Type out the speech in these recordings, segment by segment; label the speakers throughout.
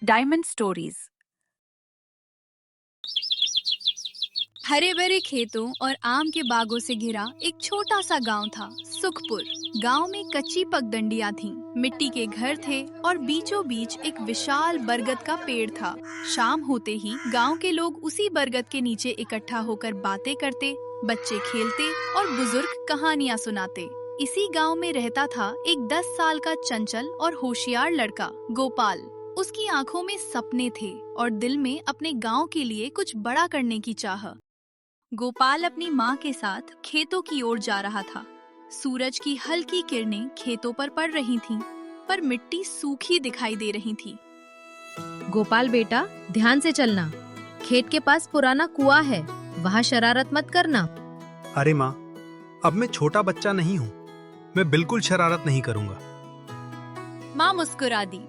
Speaker 1: Diamond stories.
Speaker 2: हरे भरे खेतों और आम के बागों से घिरा एक छोटा सा गांव था, सुखपुर। गांव में कच्ची पगडंडियां थीं, मिट्टी के घर थे और बीचों बीच एक विशाल बरगद का पेड़ था। शाम होते ही गांव के लोग उसी बरगद के नीचे इकट्ठा होकर बातें करते, बच्चे खेलते और बुजुर्ग कहानियां सुनाते। इसी गांव में रहता था एक 10 साल का चंचल और होशियार लड़का, गोपाल। उसकी आंखों में सपने थे और दिल में अपने गांव के लिए कुछ बड़ा करने की चाह। गोपाल अपनी माँ के साथ खेतों की ओर जा रहा था। सूरज की हल्की किरणें खेतों पर पड़ रही थीं, पर मिट्टी सूखी दिखाई दे रही थी।
Speaker 3: गोपाल बेटा, ध्यान से चलना। खेत के पास पुराना कुआं है, वहाँ शरारत मत करना।
Speaker 4: अरे माँ, अब मैं छोटा बच्चा नहीं हूँ, मैं बिल्कुल शरारत नहीं करूँगा।
Speaker 2: माँ मुस्कुरा दी,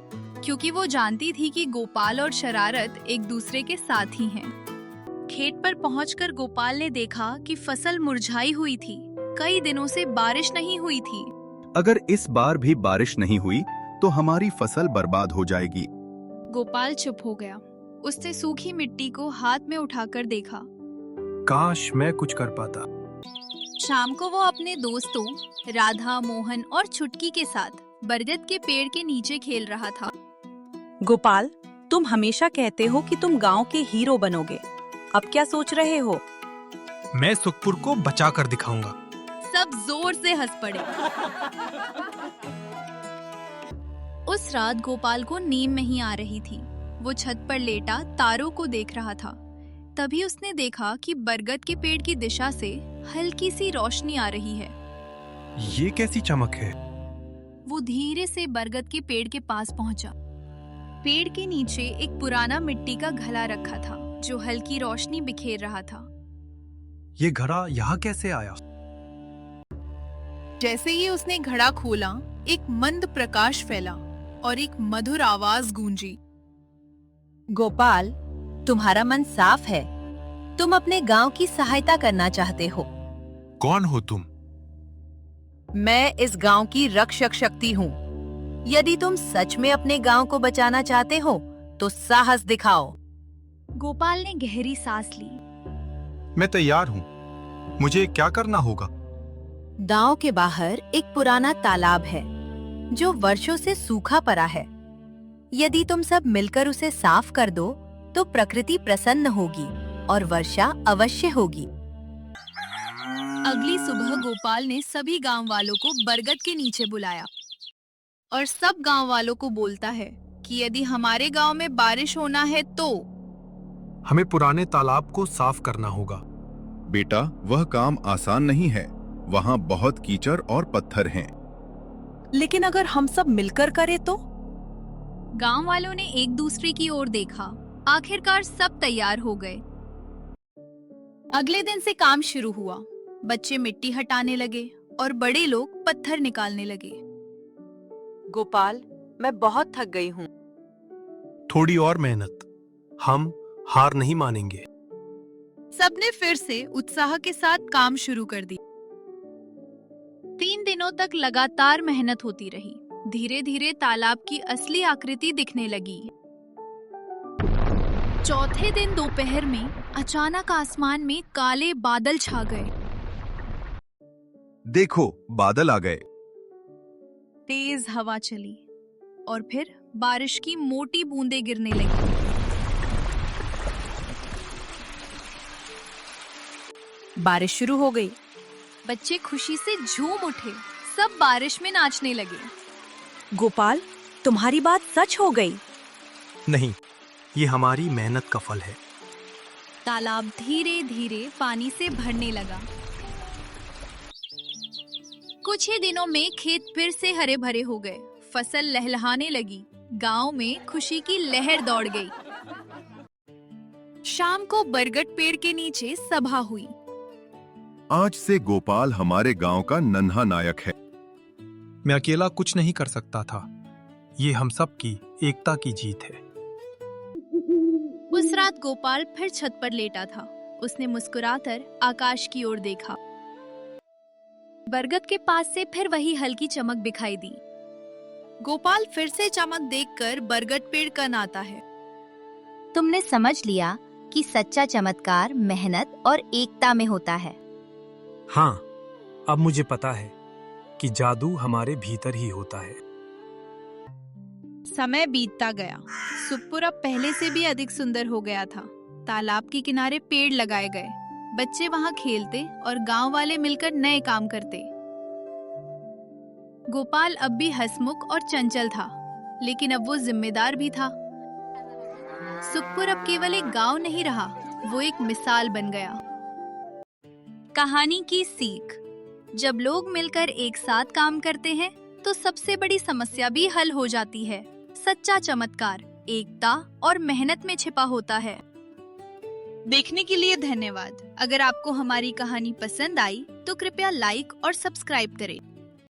Speaker 2: क्योंकि वो जानती थी कि गोपाल और शरारत एक दूसरे के साथ ही हैं। खेत पर पहुंचकर गोपाल ने देखा कि फसल मुरझाई हुई थी। कई दिनों से बारिश नहीं हुई थी।
Speaker 5: अगर इस बार भी बारिश नहीं हुई तो हमारी फसल बर्बाद हो जाएगी।
Speaker 2: गोपाल चुप हो गया। उसने सूखी मिट्टी को हाथ में उठाकर देखा।
Speaker 4: काश मैं कुछ कर पाता।
Speaker 2: शाम को वो अपने दोस्तों राधा, मोहन और छुटकी के साथ बरगद के पेड़ के नीचे खेल रहा था।
Speaker 1: गोपाल, तुम हमेशा कहते हो कि तुम गांव के हीरो बनोगे। अब क्या सोच रहे हो?
Speaker 4: मैं सुखपुर को बचा कर दिखाऊंगा।
Speaker 2: सब जोर से हंस पड़े। उस रात गोपाल को नींद नहीं आ रही थी। वो छत पर लेटा तारों को देख रहा था। तभी उसने देखा कि बरगद के पेड़ की दिशा से हल्की सी रोशनी आ रही है।
Speaker 4: ये कैसी चमक है?
Speaker 2: वो धीरे से बरगद के पेड़ के पास पहुंचा। पेड़ के नीचे एक पुराना मिट्टी का घड़ा रखा था, जो हल्की रोशनी बिखेर रहा था।
Speaker 4: ये घड़ा यहाँ कैसे आया?
Speaker 6: जैसे ही उसने घड़ा खोला, एक मंद प्रकाश फैला और एक मधुर आवाज गूंजी।
Speaker 7: गोपाल, तुम्हारा मन साफ है। तुम अपने गांव की सहायता करना चाहते हो।
Speaker 8: कौन हो तुम?
Speaker 7: मैं इस गांव की रक्षक शक्ति हूँ। यदि तुम सच में अपने गांव को बचाना चाहते हो तो साहस दिखाओ।
Speaker 2: गोपाल ने गहरी सांस ली।
Speaker 8: मैं तैयार हूँ। मुझे क्या करना होगा?
Speaker 7: गांव के बाहर एक पुराना तालाब है, जो वर्षों से सूखा पड़ा है। यदि तुम सब मिलकर उसे साफ कर दो तो प्रकृति प्रसन्न होगी और वर्षा अवश्य होगी।
Speaker 2: अगली सुबह गोपाल ने सभी गांव वालों को बरगद के नीचे बुलाया और सब गांव वालों को बोलता है कि यदि हमारे गांव में बारिश होना है तो
Speaker 4: हमें पुराने तालाब को साफ करना होगा।
Speaker 5: बेटा, वह काम आसान नहीं है। वहाँ बहुत कीचड़ और पत्थर हैं।
Speaker 1: लेकिन अगर हम सब मिलकर करें तो?
Speaker 2: गांव वालों ने एक दूसरे की ओर देखा। आखिरकार सब तैयार हो गए। अगले दिन से काम शुरू हुआ। बच्चे मिट्टी हटाने लगे और बड़े लोग पत्थर निकालने लगे।
Speaker 1: गोपाल, मैं बहुत थक गई हूँ।
Speaker 4: थोड़ी और मेहनत, हम हार नहीं मानेंगे।
Speaker 6: सबने फिर से उत्साह के साथ काम शुरू कर दी।
Speaker 2: 3 दिनों तक लगातार मेहनत होती रही। धीरे धीरे तालाब की असली आकृति दिखने लगी। चौथे दिन दोपहर में अचानक आसमान में काले बादल छा गए।
Speaker 5: देखो, बादल आ गए।
Speaker 2: तेज हवा चली और फिर बारिश की मोटी बूंदें गिरने लगी।
Speaker 1: बारिश शुरू हो गई।
Speaker 2: बच्चे खुशी से झूम उठे। सब बारिश में नाचने लगे।
Speaker 1: गोपाल, तुम्हारी बात सच हो गई।
Speaker 4: नहीं, ये हमारी मेहनत का फल है।
Speaker 2: तालाब धीरे धीरे पानी से भरने लगा। कुछ ही दिनों में खेत फिर से हरे भरे हो गए। फसल लहलहाने लगी। गांव में खुशी की लहर दौड़ गई। शाम को बरगद पेड़ के नीचे सभा हुई।
Speaker 5: आज से गोपाल हमारे गांव का नन्हा नायक है।
Speaker 4: मैं अकेला कुछ नहीं कर सकता था। ये हम सब की एकता की जीत है।
Speaker 2: उस रात गोपाल फिर छत पर लेटा था। उसने मुस्कुराकर आकाश की ओर देखा। बरगद के पास से फिर वही हल्की चमक दिखाई दी। गोपाल फिर से चमक देखकर बरगद पेड़ कनाता है।
Speaker 7: तुमने समझ लिया कि सच्चा चमत्कार मेहनत और एकता में होता है।
Speaker 9: हाँ, अब मुझे पता है कि जादू हमारे भीतर ही होता है।
Speaker 2: समय बीतता गया। सुखपुर अब पहले से भी अधिक सुंदर हो गया था। तालाब के किनारे पेड़ लगाए गए, बच्चे वहां खेलते और गांव वाले मिलकर नए काम करते। गोपाल अब भी हंसमुख और चंचल था, लेकिन अब वो जिम्मेदार भी था। सुखपुर अब केवल एक गांव नहीं रहा, वो एक मिसाल बन गया। कहानी की सीख: जब लोग मिलकर एक साथ काम करते हैं तो सबसे बड़ी समस्या भी हल हो जाती है। सच्चा चमत्कार एकता और मेहनत में छिपा होता है। देखने के लिए धन्यवाद। अगर आपको हमारी कहानी पसंद आई तो कृपया लाइक और सब्सक्राइब करें।